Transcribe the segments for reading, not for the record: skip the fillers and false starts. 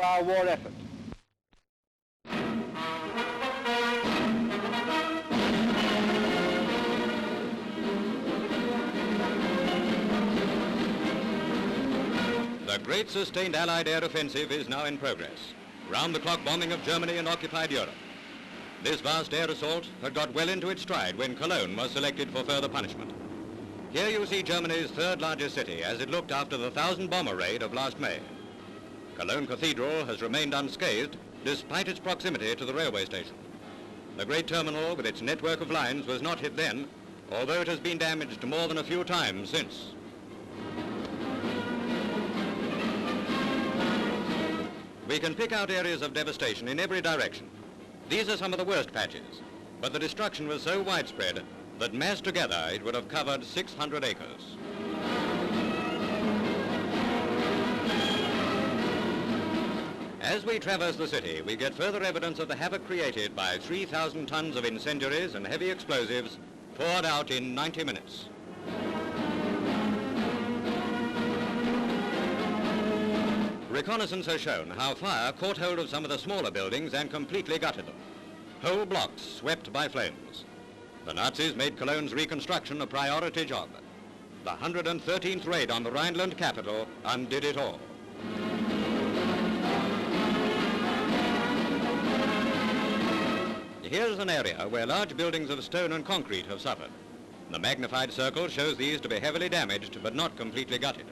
our war effort. The great sustained Allied air offensive is now in progress. Round-the-clock bombing of Germany and occupied Europe. This vast air assault had got well into its stride when Cologne was selected for further punishment. Here you see Germany's third largest city as it looked after the 1,000-bomber raid of last May. Cologne Cathedral has remained unscathed despite its proximity to the railway station. The great terminal with its network of lines was not hit then, although it has been damaged more than a few times since. We can pick out areas of devastation in every direction. These are some of the worst patches, but the destruction was so widespread that massed together it would have covered 600 acres. As we traverse the city, we get further evidence of the havoc created by 3,000 tons of incendiaries and heavy explosives poured out in 90 minutes. Reconnaissance has shown how fire caught hold of some of the smaller buildings and completely gutted them. Whole blocks swept by flames. The Nazis made Cologne's reconstruction a priority job. The 113th raid on the Rhineland capital undid it all. Here's an area where large buildings of stone and concrete have suffered. The magnified circle shows these to be heavily damaged but not completely gutted.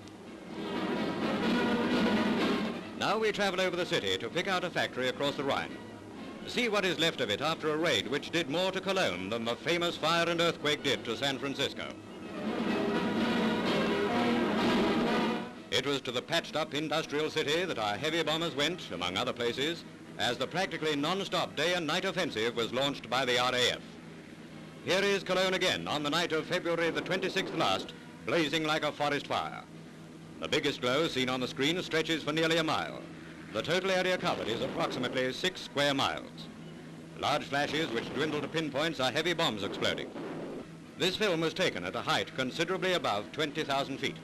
Now we travel over the city to pick out a factory across the Rhine. See what is left of it after a raid which did more to Cologne than the famous fire and earthquake did to San Francisco. It was to the patched-up industrial city that our heavy bombers went, among other places, as the practically non-stop day and night offensive was launched by the R.A.F. Here is Cologne again on the night of February the 26th last, blazing like a forest fire. The biggest glow seen on the screen stretches for nearly a mile. The total area covered is approximately 6 square miles. Large flashes which dwindle to pinpoints are heavy bombs exploding. This film was taken at a height considerably above 20,000 feet.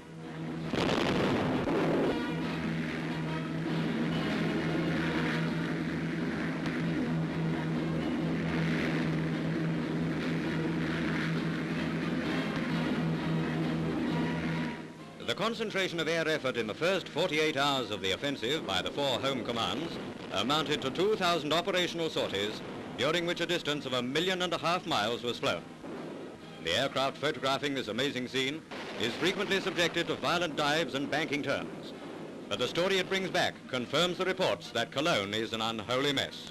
The concentration of air effort in the first 48 hours of the offensive by the 4 home commands amounted to 2,000 operational sorties, during which a distance of 1.5 million miles was flown. The aircraft photographing this amazing scene is frequently subjected to violent dives and banking turns. But the story it brings back confirms the reports that Cologne is an unholy mess.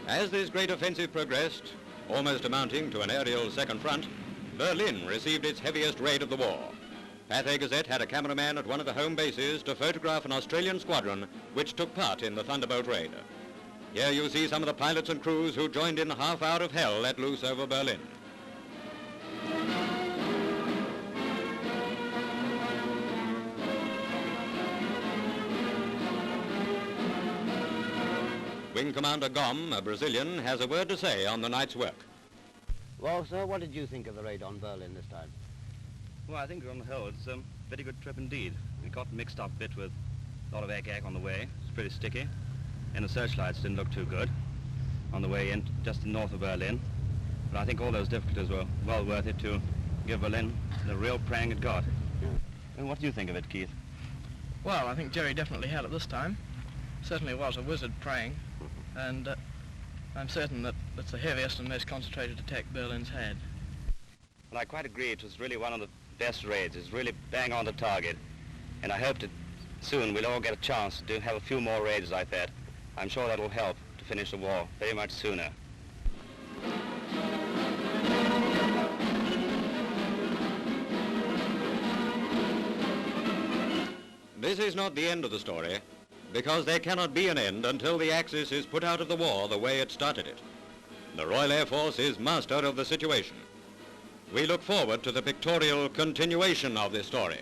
As this great offensive progressed, almost amounting to an aerial second front, Berlin received its heaviest raid of the war. PATHE Gazette had a cameraman at one of the home bases to photograph an Australian squadron which took part in the Thunderbolt raid. Here you see some of the pilots and crews who joined in the half hour of hell let loose over Berlin. Wing Commander Gomm, a Brazilian, has a word to say on the night's work. Well, sir, what did you think of the raid on Berlin this time? Well, I think on the whole it's a very good trip indeed. We got mixed up a bit with a lot of egg on the way. It's pretty sticky. And the searchlights didn't look too good on the way in, just north of Berlin. But I think all those difficulties were well worth it to give Berlin the real prang it got. And what do you think of it, Keith? Well, I think Jerry definitely had it this time. Certainly was a wizard praying, and I'm certain that it's the heaviest and most concentrated attack Berlin's had. Well, I quite agree. It was really one of the best raids. It's really bang on the target, and I hope that soon we'll all get a chance to have a few more raids like that. I'm sure that will help to finish the war very much sooner. This is not the end of the story, because there cannot be an end until the Axis is put out of the war the way it started it. The Royal Air Force is master of the situation. We look forward to the pictorial continuation of this story.